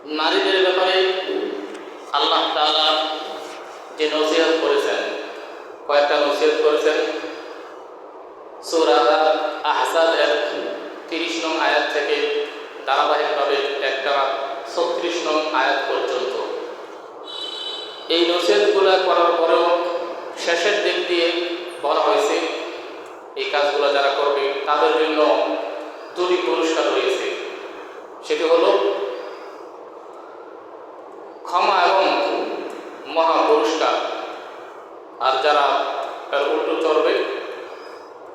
নারীদের ব্যাপারে আল্লাহ তাআলা যে নসিহত করেছেন, কয়েকটা নসিহত করেছেন। সূরা আহজাবের 30 নং আয়াত থেকে ধারাবাহিকভাবে একটানা 36 নং আয়াত পর্যন্ত এই নসিহতগুলো করার পরেও শেষের দিক দিয়ে বলা হয়েছে এই কাজগুলো যারা করবে তাদের জন্য দুটি পুরস্কার রয়েছে। সেটি হলো ক্ষমা এবং মহা পুরস্কার, আর যারা তার উল্টো চলবে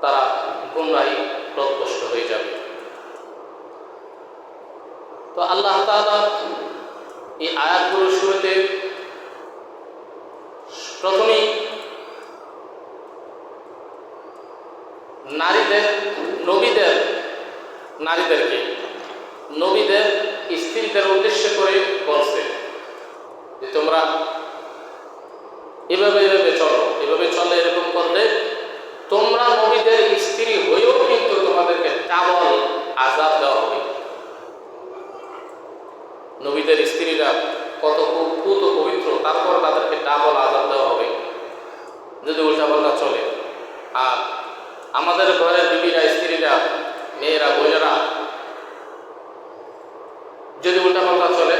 তারা গুমরাহি পথভ্রষ্ট হয়ে যাবে। তো আল্লাহ তাআলা এই আয়াতগুলোর শুরুতে প্রথমেই নবীদের স্ত্রীদের উদ্দেশ্য করে বলছে যে তোমরা এভাবে চলো, এভাবে চলে, এরকম করলে তোমরা নবীদের স্ত্রী হয়েও কিন্তু তোমাদেরকে ডাবল আযাব দেওয়া হবে। নবীদের স্ত্রীরা কত পুত পবিত্র, তারপর তাদেরকে ডাবল আযাব দেওয়া হবে যদি উল্টাপাল্টা চলে। আর আমাদের ঘরের বিবিরা, স্ত্রীরা, মেয়েরা, বোনেরা যদি উল্টাপাল্টা চলে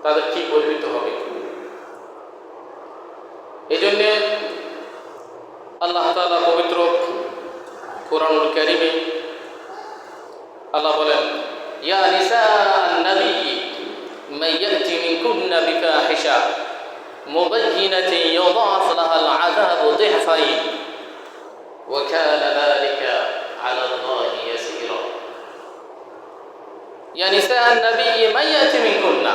তাদের কি পরিণত হবে। এই জন্যে আল্লাহ তাআলা পবিত্র কুরআনুল কারীমে আল্লাহ বলেন, ইয়া নিসাআন নবী মান ইয়াতি মিনকুন্না বিফাহিশা মুবায়্যিনাতিন ইউদাআফ লাহাল আযাবু দিহফাইন ওয়া কানা যালিকা আলা আল্লাহি ইয়াসীরা। ইয়া নিসাআন নবী মান ইয়াতি মিনকুন্না,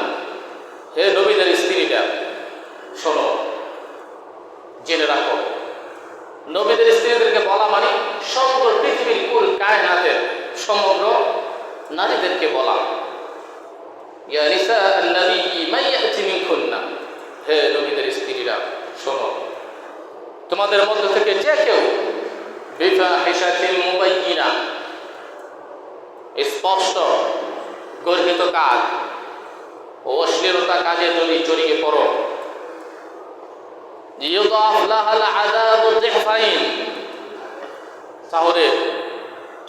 হে নবীদের স্ত্রীরা শোনো, জেনে রাখো। নবীদের স্ত্রীদেরকে বলা মানে সমগ্র পৃথিবীর কুল কায়নাতের সমগ্র নারীদেরকে বলা। ইয়া নিসাআন নবী মান ইয়াতি মিনকুন্না, হে নবীদের স্ত্রীরা শোনো, তোমাদের মধ্য থেকে যে কেউ বিফাহিশাতিন মুবায়্যিনা, স্পষ্ট গর্হিত কাজ ও অশ্লীলতা কাজে যদি জড়িয়ে পড়ো, ইউদাফ লাহাল আযাবু দিহফাইন, তাহলে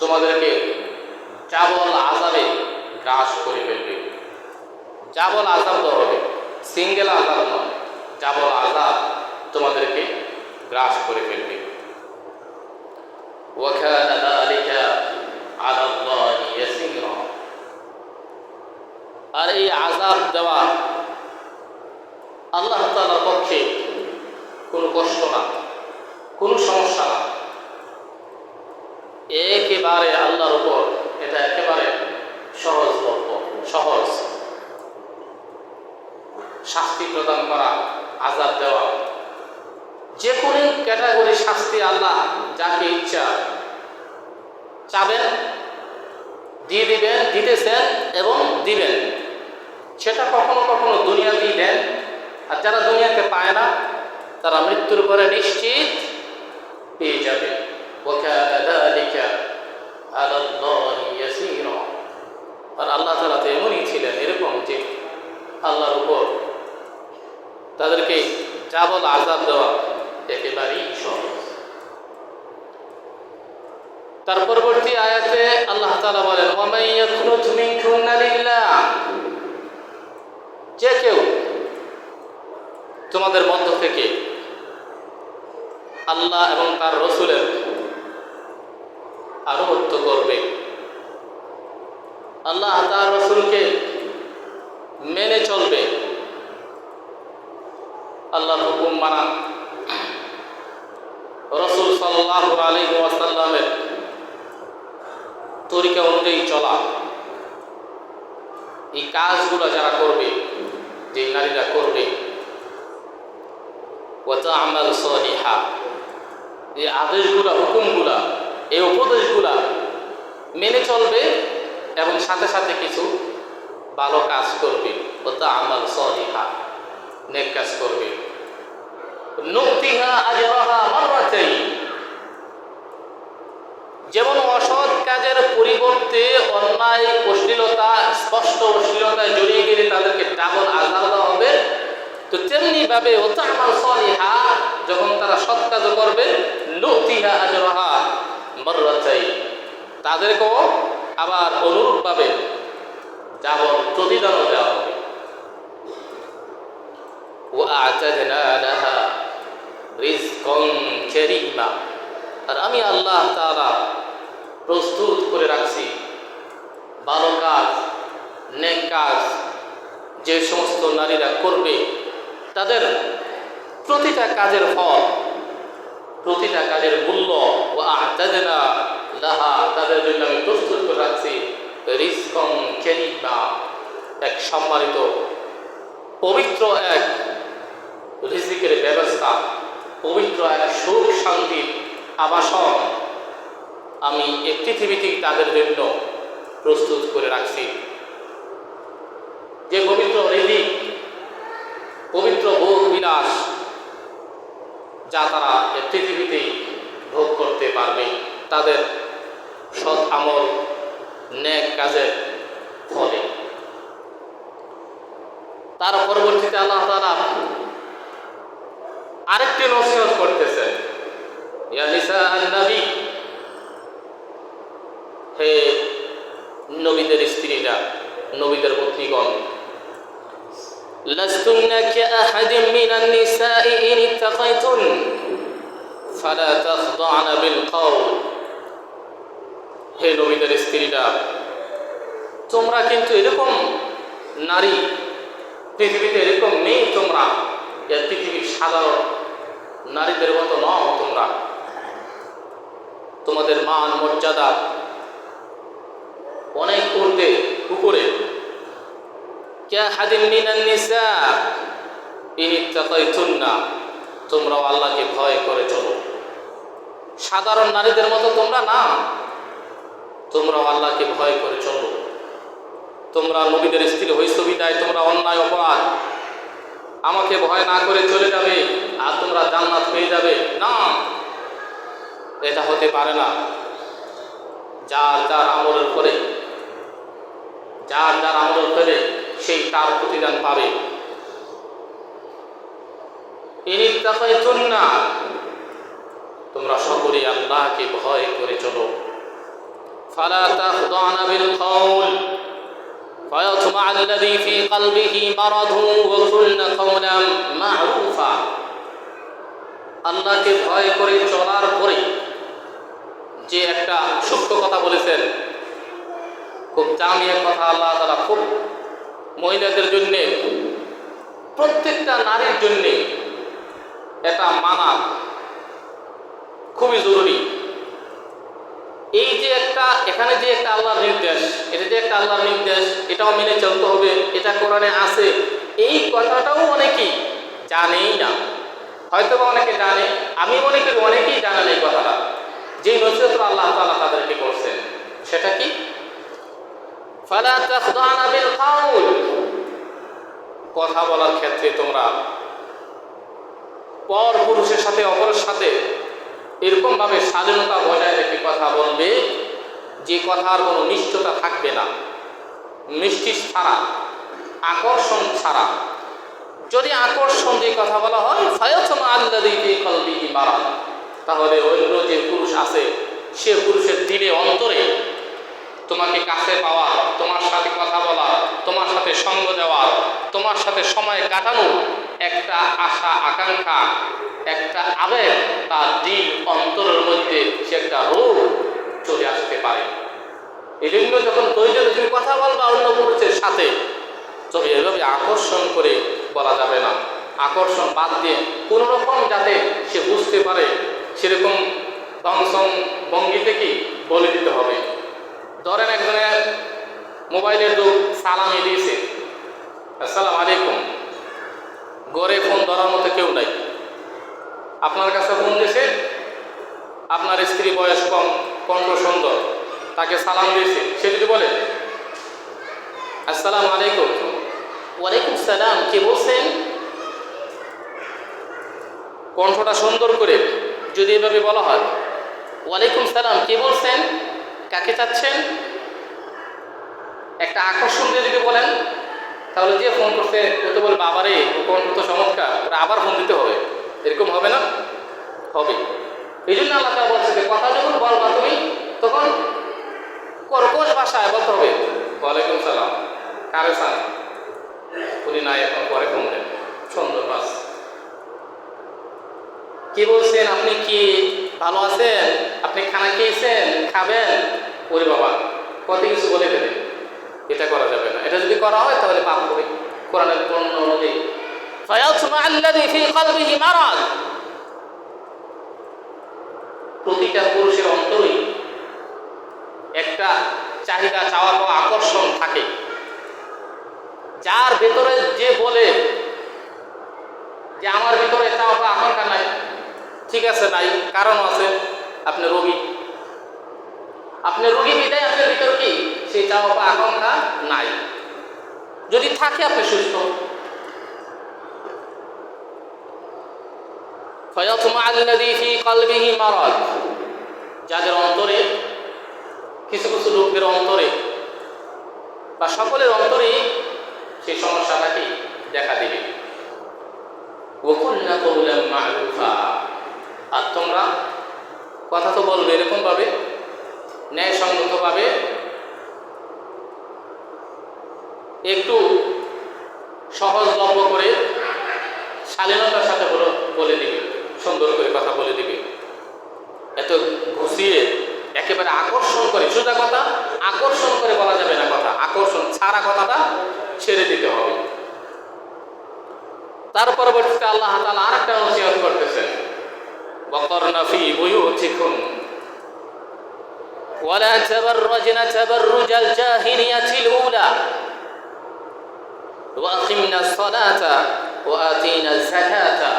তোমাদেরকে ডাবল আযাবে গ্রাস করে ফেলবে। ডাবল আযাব দেওয়া হবে, সিঙ্গেল আযাব নয়, ডাবল আযাব তোমাদেরকে গ্রাস করে ফেলবে। ওয়া কানা যালিকা আলা আল্লাহি ইয়াসীরা, আর এই আযাব দেওয়া আল্লাহ তাআলার পক্ষে কোনো কষ্ট না, কোনো সমস্যা না, একেবারে আল্লাহর উপর এটা একেবারে সহজ শাস্তি প্রদান করা, আযাব দেওয়া। যে কোনো ক্যাটাগরি শাস্তি আল্লাহ যাকে ইচ্ছা চাবেন দিয়ে দিবেন, দিতেছেন এবং দিবেন। সেটা কখনো কখনো দুনিয়াতেই দেন, আর যারা দুনিয়াতে পায় না তারা মৃত্যুর পরে নিশ্চিত পেয়ে যাবে। ওয়া কানা যালিকা আলা আল্লাহি ইয়াসীরা, আর আল্লাহ তাআলা তো এমনই ছিলেন, এরকম যে আল্লাহর উপর তাদেরকে ডাবল আযাব দেওয়া একেবারেই সহজ। তার পরবর্তী আয়াতে আল্লাহ তাআলা বলেন, ওয়া মান ইয়াকুনুত মিনকুন্না লিল্লাহ, যে কেউ তোমাদের মধ্য থেকে আল্লাহ এবং তার রাসূলের আনুগত্য করবে, আল্লাহ তার রাসূলকে মেনে চলবে, আল্লাহর হুকুম মানা, রাসূল সাল্লাল্লাহু আলাইহি ওয়াসাল্লামের তরিকা অনুযায়ী চলা, এই কাজগুলো যারা করবে, যে নারীরা করবে, ওয়া তা'মাল সালিহা, এই আদেশগুলা, হুকুমগুলা, এই উপদেশগুলা মেনে চলবে এবং সাথে সাথে কিছু ভালো কাজ করবে। ওয়া তা'মাল সালিহা, নেক কাজ করবে। নুতিহা আজরাহা মাররাতাইন, যেমন অসৎ কাজের পরিবর্তে অন্যায়, অশ্লীলতা, স্পষ্ট অশ্লীলতায় জড়িয়ে গেলে তেমনিভাবে ও তা'মাল সালিহা, যখন তারা সৎ কাজ করবে, নুতিহা আজরাহা মাররাতাইন, তাদেরকেও আবার অনুরূপভাবে যাবত প্রতিদানও দেওয়া হবে। ওয়া আ'তাদনা লাহা রিজকান কারীমা, আর আমি আল্লাহ তাআলা প্রস্তুত করে রাখছি ভালো কাজ, নেক কাজ যে সমস্ত নারীরা করবে, তাদের প্রতিটা কাজের ফল, প্রতিটা কাজের মূল্য, ওয়া আ'তাদনা লাহা, তাদের জন্য আমি প্রস্তুত করে রাখছি রিজকান কারীমা, এক সম্মানিত পবিত্র এক রিজিকের ব্যবস্থা, পবিত্র এক সুখ শান্তির আবাসন আমি এই পৃথিবীতেই তাদের জন্য প্রস্তুত করে রাখছি। যে পবিত্র রিজিক, পবিত্র ভোগ বিলাস যা তারা এই পৃথিবীতেই ভোগ করতে পারবে, তাদের সৎ আমল, নেক কাজের ফলে। তার পরবর্তীতে আল্লাহ তাআলা আরেকটি নসিহত করতেছেন, ইয়া নিসাআন নবী, হে নবীদের স্ত্রীরা, নবীদের পত্নীগণ, লাস্তুন্না কাআহাদিন মিনান নিসাই ইন ইত্তাকাইতুন ফালা তাখদা'না বিল কওল, হে নবীদের স্ত্রীরা, তোমরা কিন্তু এরকম নারী পৃথিবীতে এরকম নেই, তোমরা এই পৃথিবীর সাধারণ নারীদের মতো নও, তোমরা তোমাদের মান মর্যাদা অনেক উপরে। কাআহাদিন মিনান নিসা ইন ইত্তাকাইতুন্না, তোমরাও আল্লাহকে ভয় করে চলো। সাধারণ নারীদের মতো তোমরা না, তোমরাও আল্লাহকে ভয় করে চলো। তোমরা নবীদের স্ত্রী হইছো বিদায় তোমরা অন্যায় অপরাধ আমাকে ভয় না করে চলে যাবে আর তোমরা জান্নাত পেয়ে যাবে, না, এটা হতে পারে না। যার যার আমলের পরে, যার যার আমলের পরে সেই তার প্রতিদান পাবে। ইন ইত্তাকাইতুন্না, তোমরা সকলে আল্লাহকে ভয় করে চলো। ফালা তাখদা'না বিল কওল ফায়াতমা আল্লাযী ফী কলবিহি মারাদুন ওয়া কুলনা কওলান মা'রুফা, আল্লাহকে ভয় করে চলার পরে যে একটা সত্য কথা বলেছেন, খুব দামি এক কথা আল্লাহ তাআলা, খুব মহিলাদের জন্য, প্রত্যেকটা নারীর জন্য এটা মানা খুবই জরুরি। এই যে একটা এখানে যে একটা আল্লাহর নির্দেশ, এটা যে একটা আল্লাহর নির্দেশ, এটাও মেনে চলতে হবে, এটা কোরআনে আছে, এই কথাটাও অনেকেই জানেই না। হয়তো বা অনেকে জানে, আমি মনে করি অনেকেই জানেন এই কথাটা। যে নসিহত আল্লাহ তাআলা তাদেরকে করছেন সেটা কি, ফালা তাখদা'না বিল কওল, কথা বলার ক্ষেত্রে তোমরা পর পুরুষের সাথে, অপরের সাথে এরকম ভাবে স্বাধীনতা বজায় রেখে কথা বলবে যে কথার কোনো নিষ্ঠতা থাকবে না, মিষ্টি ছাড়া, আকর্ষণ ছাড়া। যদি আকর্ষণ দিয়ে কথা বলা হয়, ফায়াতমা আল্লাযী ফী কলবিহি মারাদ, তাহলে অন্য যে পুরুষ আছে সে পুরুষের দিলে অন্তরে তোমাকে কাছে পাওয়ার, তোমার সাথে কথা বলার, তোমার সাথে সঙ্গ দেওয়ার, তোমার সাথে সময় কাটানোর একটা আশা আকাঙ্ক্ষা, একটা আবেগ তার দিল অন্তরের মধ্যে সে একটা রোগ চলে আসতে পারে। এই জন্য যখন প্রয়োজনে তুমি কথা বলবা অন্য পুরুষের সাথে, তবে এভাবে আকর্ষণ করে বলা যাবে না। আকর্ষণ বাদ দিয়ে কোনো রকম যাতে সে বুঝতে পারে সেরকম দংশন ভঙ্গি থেকে বলে দিতে হবে। ধরেন একজনের মোবাইলের যুগ, সালামি দিয়েছে, আসসালামু আলাইকুম, গড়ে ফোন ধরার মতো কেউ নাই, আপনার কাছে ফোন দিয়েছে, আপনার স্ত্রী বয়স কম, কণ্ঠ সুন্দর, তাকে সালাম দিয়েছে, সে যদি বলে আসসালামু আলাইকুম, ওয়ালাইকুম সালাম, কে বলছেন, কণ্ঠটা সুন্দর করে যদি এভাবে বলা হয়, ওয়ালাইকুম সালাম, কে বলছেন, কাকে চাচ্ছেন, একটা আকর্ষণ দিয়ে যদি বলেন, তাহলে যে ফোন করতে ও তো বলে বাবারে ও কণ্ঠ তো চমৎকার, ওরা আবার ফোন দিতে হবে, এরকম হবে না? হবে। এই জন্য আল্লাহ তাআলা বলছে যে কথা যখন বলবা তুমি তখন কর্কশ ভাষায় বলতে হবে ওয়ালাইকুম সালাম, কারে সান, উনি নাই এখন পরে ফোন দেন, সুন্দর বাস। কি বলছেন আপনি, কি ভালো আছেন, আপনি খানা খেয়েছেন, খাবেন, ওরে বাবা কত কিছু বলে দেবে। এটা করা যাবে না। এটা যদি করা হয় তাহলে পাপ হবে। কোরআনের বর্ণনা অনুযায়ী ফায়াতমা আল্লাযী ফী কলবিহি মারাদ, প্রতিটা পুরুষের অন্তরেই একটা চাহিদা, চাওয়া পাওয়া, আকর্ষণ থাকে। যার ভেতরে যে বলে যে আমার ভিতরে চাওয়া পাওয়া আকাঙ্ক্ষা নাই, ঠিক আছে নাই, কারণ আছে, আপনি রোগী। আপনি রোগী বিদায় আপনার ভিতরে কি সেই চাওয়া পাওয়া আকাঙ্ক্ষা নাই। যদি থাকে আপনি সুস্থ। ফায়াতমা আল্লাযী ফী কলবিহি মারাদ, যাদের অন্তরে, কিছু কিছু লোকের অন্তরে বা সকলের অন্তরে সেই সমস্যাটাকে দেখা দিবে। ওয়াকুলনা কওলাম মা'রুফা, আর তোমরা কথা তো বলবে এরকমভাবে ন্যায়সঙ্গতভাবে, একটু সহজলভ্য করে শালীনতার সাথে বলে দিবে, সুন্দর করে কথা বলে দিবে। এত ঘুষিয়ে একেবারে আকর্ষণ করে, সোজা কথা আকর্ষণ করে বলা যাবে না, কথা আকর্ষণ ছাড়া কথাটা ছেড়ে দিতে হবে। তার পরবর্তীতে আল্লাহ তাআলা আরেকটা নসিহত করতেছেন, ওয়াকারনা ফী বুয়ুতিকুম ওয়ালা তাবাররাজনা তাবাররুজাল জাহিলিয়াতিল উলা ওয়াকিমনাস সালাতা ওয়া আতিনাজ যাকাতা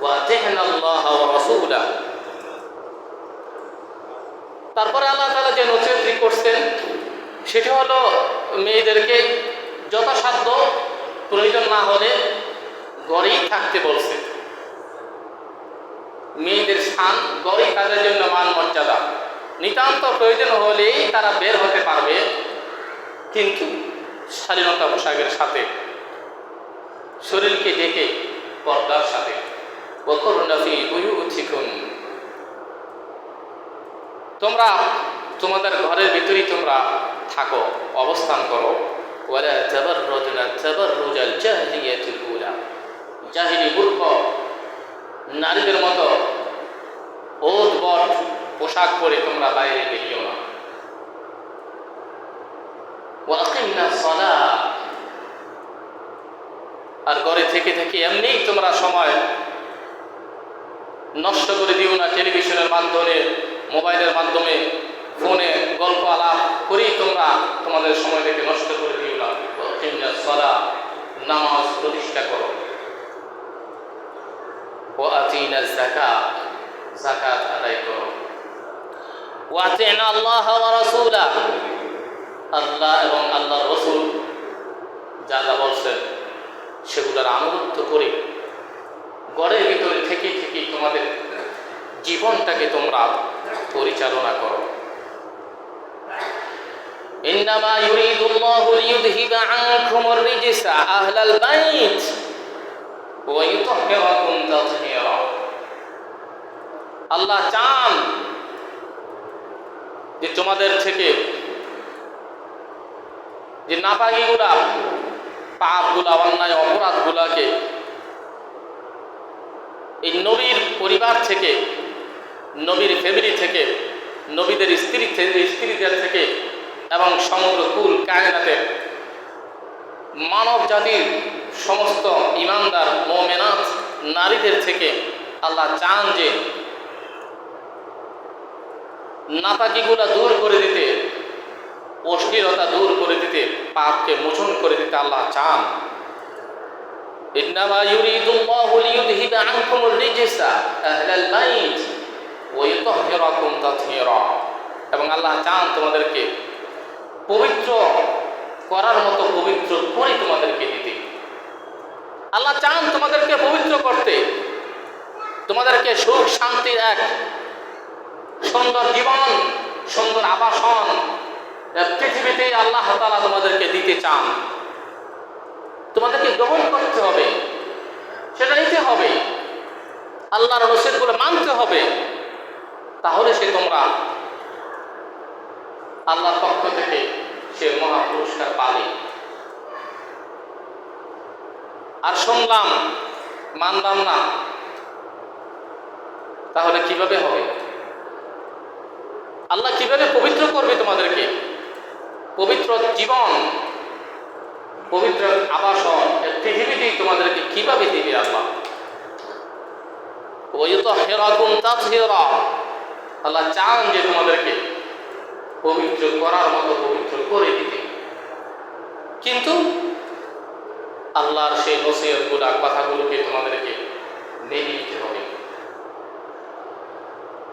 ওয়া আতি'না আল্লাহ ওয়া রাসূলা। তারপরে আল্লাহ তাআলা যে নসিহত করছেন সেটি হলো মেয়েদেরকে যথাসাধ্য প্রয়োজন না হলে ঘরেই থাকতে বলছে। মেয়েদের স্থান ঘরেই তাদের জন্য মান মর্যাদা, নিতান্ত প্রয়োজন হলেই তারা বের হতে পারবে, কিন্তু শালীনতা পোশাকের সাথে, শরীরকে ঢেকে পর্দার সাথে। ওয়াকুরনা ফী বুয়ুতিকুম, তোমরা তোমাদের ঘরের ভিতরেই তোমরা থাকো, অবস্থান করো। ওয়ালা তাবাররাজনা তাবাররুজাল জাহিলিয়াতিল উলা, জাহিলি মূর্খ নারীদের মতো ওট বট পোশাক পরে তোমরা বাইরে বেরিও না। ওয়াকিমনাস সালাহ, আর ঘরে থেকে থেকে এমনিই তোমরা সময় নষ্ট করে দিও না, টেলিভিশনের মাধ্যমে, মোবাইলের মাধ্যমে, ফোনে গল্প আলাপ করেই তোমরা তোমাদের সময়টাকে নষ্ট করে দিও না। ওয়াকিমনাস সালাহ, নামাজ প্রতিষ্ঠা করো। ওয়া আতিনাজ যাকাত, যাকাত আদায় করো। ওয়া আতি'না আল্লাহ ওয়া রাসূলা, আল্লাহ এবং আল্লাহর রাসূল যা যা বলছেন সেগুলোর আনুগত্য করে ঘরের ভিতরে থেকে থেকেই তোমাদের জীবনটাকে তোমরা পরিচালনা করো। ইন্নামা ইউরিদুল্লাহু লিইউযহিবা আনকুমুর রিজসা আহলাল বাইত ওয়া ইউতাহহিরাকুম তাতহীরা, আল্লাহ চান যে তোমাদের থেকে যে নাপাকিগুলা, পাপগুলা, অন্যায় অপরাধগুলাকে এই নবীর পরিবার থেকে, নবীর ফ্যামিলি থেকে, নবীদের স্ত্রীদের থেকে এবং সমগ্র কুল কায়নাতের মানব জাতির সমস্ত ইমানদার মুমিনাত নারীদের থেকে আল্লাহ চান যে নাপাকিগুলা দূর করে দিতে, অশ্লীলতা দূর করে দিতে, পাপকে মোচন করে দিতে আল্লাহ চান। ইন্নামা ইউরিদুল্লাহু লিইউযহিবা আনকুমুর রিজসা আহলাল বাইত ওয়া ইউতাহহিরাকুম তাতহীরা, এবং আল্লাহ চান তোমাদেরকে পবিত্র করার মতো পবিত্র করে তোমাদেরকে দিতে। আল্লাহ চান তোমাদেরকে পবিত্র করতে, তোমাদেরকে সুখ শান্তির এক সুন্দর জীবন, সুন্দর আবাসন পৃথিবীতে আল্লাহ তাআলা তোমাদেরকে দিতে চান। তোমাদেরকে গ্রহণ করতে হবে, সেটা নিতে হবে, আল্লাহর রসুলগুলো মানতে হবে, তাহলে সে তোমরা আল্লাহর পক্ষ থেকে সে মহা পুরস্কার পাবে। আর শুনলাম মানলাম না, তাহলে কিভাবে হবে? আল্লাহ কিভাবে পবিত্র করবে তোমাদেরকে? পবিত্র জীবন, পবিত্র আবাসন পৃথিবীতেই তোমাদেরকে কিভাবে দিবে আল্লাহ? ওয়ায়ুতাহহিরাকুম তাতহীরা, আল্লাহ চান যে তোমাদেরকে পবিত্র করার মতো পবিত্র করে দিতে, কিন্তু আল্লাহর সেই নসিহতগুলো কথাগুলোকে তোমাদেরকে মেনে নিতে হবে।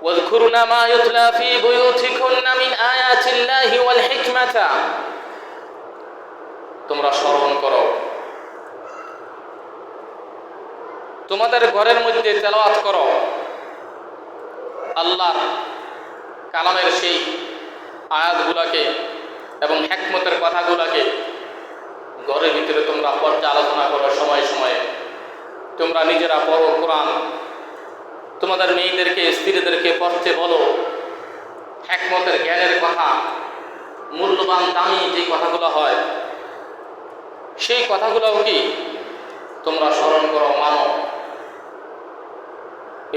ওয়াযকুরনা মা ইউতলা ফি বুয়ুতিকুন্না মিন আয়াতিল্লাহি ওয়াল হিকমাতা, তোমরা স্মরণ করো তোমাদের ঘরের মধ্যে তেলাওয়াত করো আল্লাহর কালামের সেই আয়াতগুলোকে এবং হিকমতের কথাগুলোকে। ঘরের ভিতরে তোমরা পর্যালোচনা করো সময়ে সময়ে, তোমরা নিজেরা পড়ো কোরআন, তোমাদের মেয়েদেরকে স্ত্রীদেরকে পড়তে বলো হিকমতের জ্ঞানের কথা, মূল্যবান দামি যে কথাগুলো হয় সেই কথাগুলোও কি তোমরা স্মরণ করো, মানো।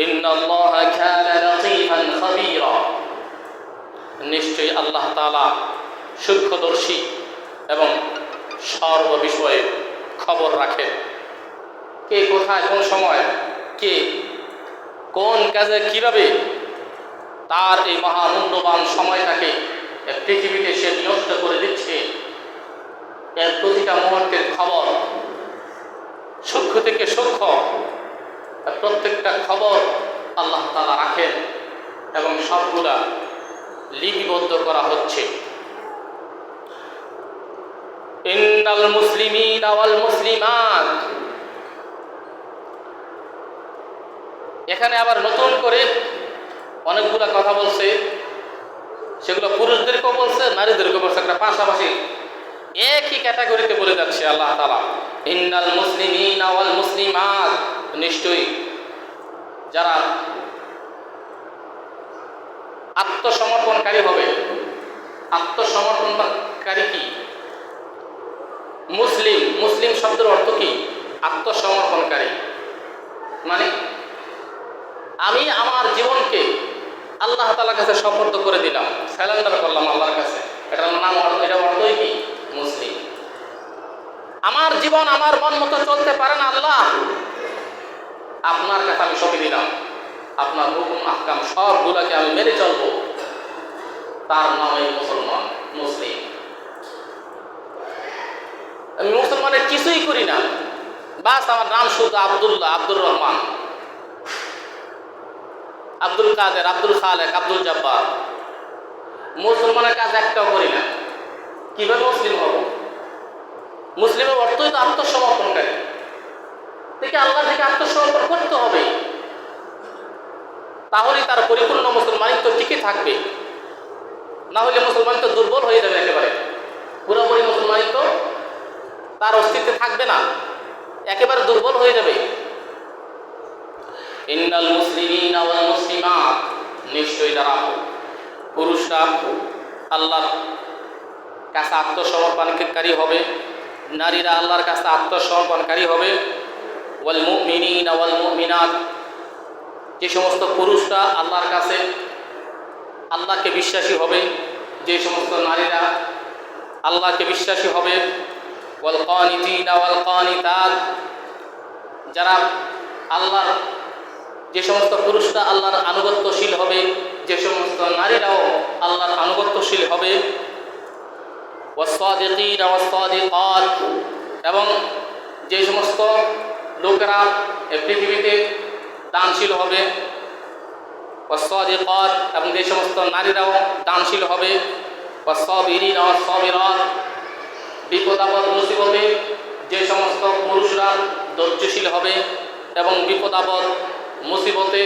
ইন্নাল্লাহা কানা লাতীফান খাবীরা, নিশ্চয়ই আল্লাহ তাআলা সূক্ষ্মদর্শী এবং সর্ব বিষয়ে খবর রাখেন। কে কোথায় কোন সময় কে কোন কাজে কিভাবে তার এই মহামূল্যবান সময়টাকে পৃথিবীতে সে নিয়ন্ত্রণ করে দিচ্ছে, এর প্রতিটা মুহূর্তের খবর সূক্ষ্ম থেকে সূক্ষ্ম প্রত্যেকটা খবর আল্লাহ তাআলা রাখেন এবং সবগুলা লিপিবদ্ধ করা হচ্ছে। ইন্নাল মুসলিমিনা ওয়াল মুসলিমাত, এখানে আবার নতুন করে অনেকগুলা কথা বলছে, সেগুলো পুরুষদেরকেও বলছে নারীদেরকেও বলছে, একটা পাশাপাশি একই ক্যাটাগরিতে বলে যাচ্ছে আল্লাহ তাআলা। ইন্নাল মুসলিমিনা ওয়াল মুসলিমাত, নিশ্চয়ই যারা আত্মসমর্পণকারী হবে। আত্মসমর্পণকারী কি? মুসলিম, মুসলিম শব্দের অর্থ কি? আত্মসমর্পণকারী। মানে আমি আমার জীবনকে আল্লাহ তাআলার কাছে সমর্পণ করে দিলাম, সারেন্ডার করলাম আল্লাহর কাছে, এটার নাম এটা অর্থই কি? মুসলিম। আমার জীবন আমার মন মতো চলতে পারে না আল্লাহ, আপনার কাছে আমি সঁপে দিলাম, আপনার হুকুম আহকাম সবগুলোকে আমি মেনে চলবো, তার নামই মুসলমান, মুসলিম। আমি মুসলমানের কিছুই করি না, বাস আমার নাম শুধু আব্দুল্লাহ, আব্দুর রহমান, আব্দুল কাদের, আব্দুল খালেক, আব্দুল জব্বার। মুসলমানের কাজ একটাও করি না, কিভাবে মুসলিম হব? মুসলিমের অর্থই তো আত্মসমর্পণকারী, থেকে আল্লাহ থেকে আত্মসমর্পণ করতে হবে, তাহলেই তার পরিপূর্ণ মুসলমানিত্ব টিকে থাকবে। না হলে মুসলমানিত্ব দুর্বল হয়ে যাবে, একেবারে পুরোপুরি মুসলমানিত্ব তার অস্তিত্বে থাকবে না, একেবারে দুর্বল হয়ে যাবে। ইন্নাল মুসলিমিনা ওয়াল মুসলিমাত, নিশ্চয়ই যারা পুরুষরা আল্লাহর কাছে আত্মসমর্পণকারী হবে, নারীরা আল্লাহর কাছে আত্মসমর্পণকারী হবে। ওয়াল মুমিনিনা ওয়াল মুমিনাত, যে সমস্ত পুরুষরা আল্লাহর কাছে আল্লাহকে বিশ্বাসী হবে, যে সমস্ত নারীরা আল্লাহকে বিশ্বাসী হবে। ওয়াল কানিতিনা ওয়াল কানিতাত, যারা আল্লাহর, যে সমস্ত পুরুষরা আল্লাহর আনুগত্যশীল হবে, যে সমস্ত নারীরাও আল্লাহর আনুগত্যশীল হবে। ওয়াস-সাদিকিনা ওয়াস-সাদিকাত, এবং যে সমস্ত লোকেরা পৃথিবীতে দানশীল হবে। ওয়াস-সাদিকাত, এবং যে সমস্ত নারীরাও দানশীল হবে। ওয়াস-সাবিরিনা ওয়াস-সাবিরাত, বিপদ আপদ মুসিবতে যে সমস্ত পুরুষরা ধৈর্যশীল হবে এবং বিপদ আপদ মুসিবতে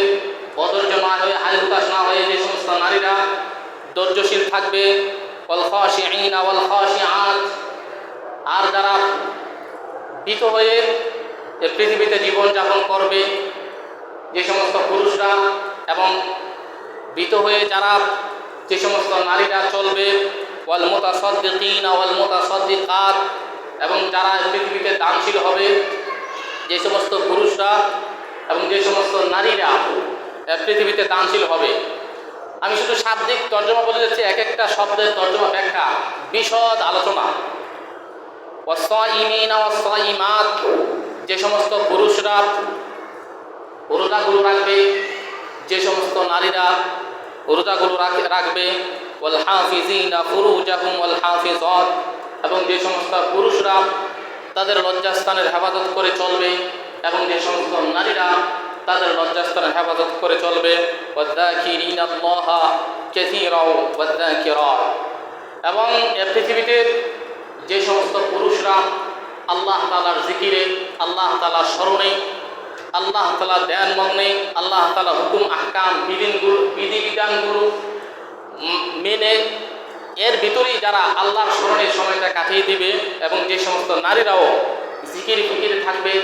অধৈর্য না হয়ে, হাল হুতাশ না হয়ে যে সমস্ত নারীরা ধৈর্যশীল থাকবে। ওয়াল খাশিঈনা ওয়াল খাশিআত, আর যারা ভীত হয়ে যে পৃথিবীতে জীবনযাপন করবে যে সমস্ত পুরুষরা, এবং ভীত হয়ে যারা যে সমস্ত নারীরা চলবে, ওয়াল মুতাসাদ্দিকিনা ওয়াল মুতাসাদ্দিকাত, এবং যারা পৃথিবীতে দানশীল হবে, যে সমস্ত পুরুষরা এবং যে সমস্ত নারীরা পৃথিবীতে দানশীল হবে। আমি শুধু শাব্দিক তর্জমা বলে যাচ্ছি, এক একটা শব্দের তর্জমা ব্যাখ্যা বিশদ আলোচনা। ওয়াসাইমিনা ওয়াসাইমাত, যে সমস্ত পুরুষরা রোজাগুলো রাখবে, যে সমস্ত নারীরা রোজাগুলো রাখবে, ওয়াল হাফিজিনা ফুরুজাহুম ওয়াল হাফিজাত, এবং যে সমস্ত পুরুষরা তাদের লজ্জাস্থানের হেফাজত করে চলবে, এবং যে সমস্ত নারীরা তাদের লজ্জাস্থানের হেফাজত করে চলবে। ওয়াযাকিরিনাল্লাহা কাসীরাও ওয়াযাকিরাত, এবং এ পৃথিবীতে যে সমস্ত পুরুষরা আল্লাহ তাআলার জিকিরে, আল্লাহ তাআলার স্মরণে, আল্লাহ তাআলা ধ্যান মগ্নে, আল্লাহ তাআলা হুকুম আহকাম বিধিবিধানগুলো মেনে এর ভিতরেই যারা আল্লাহর স্মরণের সময়টা কাটিয়ে দিবে, এবং যে সমস্ত নারীরাও জিকির ফিকিরে থাকবে,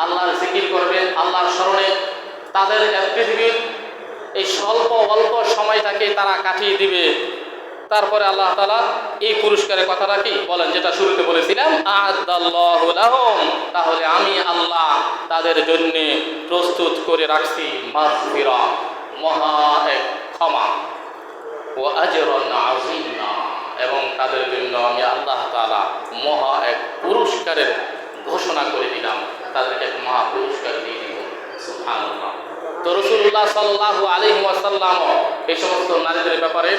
আল্লাহর জিকির করবে, আল্লাহর স্মরণে তাদের পৃথিবীর এই অল্প সময়টাকে তারা কাটিয়ে দিবে। তারপরে আল্লাহ তাআলা এই পুরস্কারের কথাটা কি বলেন, যেটা শুরুতে বলেছিলাম, আ'আদাল্লাহু লাহুম, তাহলে আমি আল্লাহ তাদের জন্য প্রস্তুত করে রাখছি মাগফিরা, মহা এক ক্ষমা, ওয়া আজরান আযীমা, এবং তাদের জন্য আমি আল্লাহ তাআলা মহা এক পুরস্কারের ঘোষণা করে দিলাম, তাদেরকে এক মহা পুরস্কার দিয়ে দিব। সুবহানাল্লাহ। তো রাসূলুল্লাহ সাল্লাল্লাহু আলাইহি ওয়াসাল্লাম এই সমস্ত নারীদের ব্যাপারে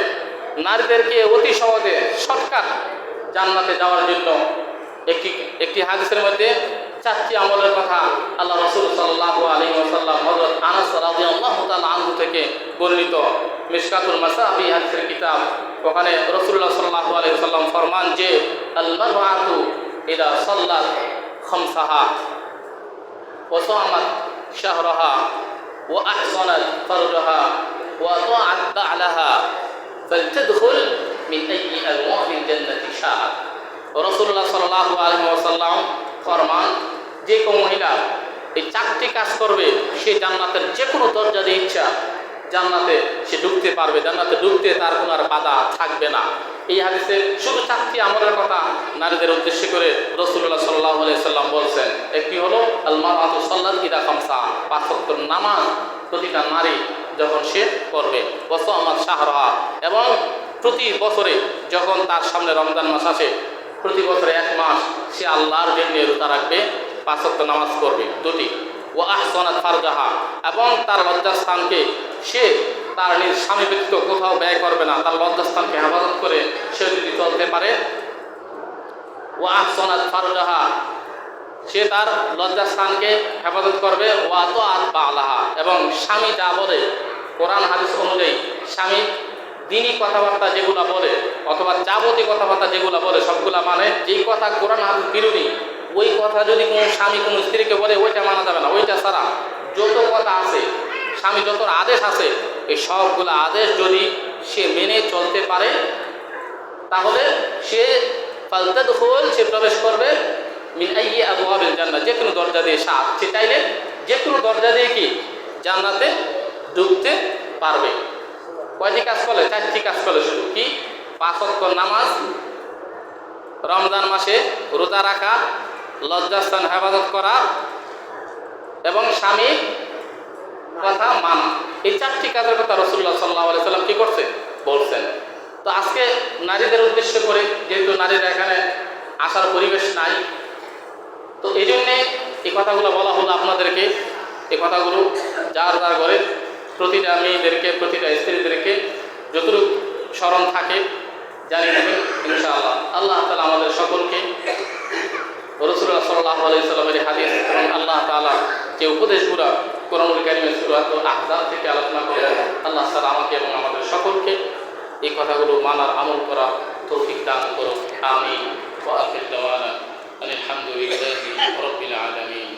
নারীদেরকে অতি সহজে শর্টকাট জান্নাতে যাওয়ার জন্য একটি হাদিসের মধ্যে 4টি আমলের কথা আল্লাহ রাসূল সাল্লাল্লাহু আলাইহি ওয়াসাল্লাম হযরত আনাস রাদিয়াল্লাহু তাআলা আনহু থেকে বর্ণিত মিশকাতুল মাসাবি হাদিসের কিতাব। ওখানে রাসূলুল্লাহ সাল্লাল্লাহু আলাইহি ওয়াসাল্লাম ফরমান যে আল মারআতু ইদা সাল্লাত খামসাহা ওয়া সামাত শাহরাহা ওয়া আহসানাত ফারজাহা ওয়া তাআত বা'লাহা ফালতাদখুল মিন আইয়ি আবওয়াবিল জান্নাতি শাআত। রাসূলুল্লাহ সাল্লাল্লাহু আলাইহি ওয়াসাল্লাম ফরমান, যে কোনো মহিলা এই 4টি কাজ করবে সে জান্নাতের যে কোনো দরজা দিয়ে ইচ্ছা জান্নাতে সে ঢুকতে পারবে, জান্নাতে ঢুকতে তার কোনো আর বাধা থাকবে না। এই হাদিসে শুধু 4টি আমলের কথা নারীদের উদ্দেশ্য করে রাসূলুল্লাহ সাল্লাল্লাহু আলাইহি ওয়াসাল্লাম বলছেন। একটি হলো আল মারআতু সাল্লাত ইদা খামসা, 5 ওয়াক্ত নামাজ প্রতিটা নারী যখন সে করবে, ওয়া সামাত শাহরাহা, এবং প্রতি বছরে যখন তার সামনে রমজান মাস আসে প্রতি বছরে 1 মাস সে আল্লাহর জন্য রোজা রাখবে, 5 ওয়াক্ত নামাজ করবে 2টি। ও আহসানাত ফারজাহা, এবং তার লজ্জাস্থানকে সে তার নিজ স্বামী ব্যতীত কোথাও ব্যয় করবে না, তার লজ্জাস্থানকে হেফাজত করে সে যদি চলতে পারে। ও আহসানাত ফারজাহা, সে তার লজ্জাস্থানকে হেফাজত করবে। ওয়া তাআত বা'লাহা, এবং স্বামী যা বলে কোরআন হাদিস অনুযায়ী স্বামী দিনী কথাবার্তা যেগুলা বলে অথবা যাবতীয় কথাবার্তা যেগুলা বলে সবগুলা মানে, যেই কথা কোরআন হাদিস বিরোধী ওই কথা যদি কোনো স্বামী কোনো স্ত্রীকে বলে ওইটা মানা যাবে না। ওইটা ছাড়া যত কথা আছে, স্বামী যত আদেশ আছে, এই সবগুলো আদেশ যদি সে মেনে চলতে পারে তাহলে সে ফালতাদখুল, সে প্রবেশ করবে মিন আইয়ি আবওয়াবিল জান্নাহ, যে কোনো দরজা দিয়ে সে চাইলে যে কোনো দরজা দিয়ে কি জান্নাতে ঢুকতে পারবে। কয়টি কাজ করলে? 4টি কাজ করলে। শুধু কি? 5 ওয়াক্ত নামাজ, রমজান মাসে রোজা রাখা, লজ্জাস্থান হেফাজত করা, এবং স্বামীর কথা মানা। এই 4টি কাজের কথা রাসূলুল্লাহ সাল্লাল্লাহু আলাইহি ওয়াসাল্লাম কি করছে বলছেন। তো আজকে নারীদের উদ্দেশ্য করে, যেহেতু নারীরা এখানে আসার পরিবেশ নাই, তো এই জন্যে এই কথাগুলো বলা হলো আপনাদেরকে। এই কথাগুলো যার যার ঘরে প্রতিটা মেয়েদেরকে, প্রতিটা স্ত্রীদেরকে যতটুকু স্মরণ থাকে জানিয়ে দেবেন ইনশাআল্লাহ। আল্লাহ তাআলা আমাদের সকলকে রাসূলুল্লাহ সাল্লাল্লাহু আলাইহি ওয়াসাল্লামের হাদিস এবং আল্লাহ তাআলা যে উপদেশগুলো কোরআনুল কারীমের সূরাতুল আহজাব থেকে আলোচনা করেন, আল্লাহ তাআলা আমাকে এবং আমাদের সকলকে এই কথাগুলো মানার আমল করা তৌফিক দান করুন। আমিন। ওয়া আখিরু দাওয়ানা আলহামদুলিল্লাহি রাব্বিল আলামিন।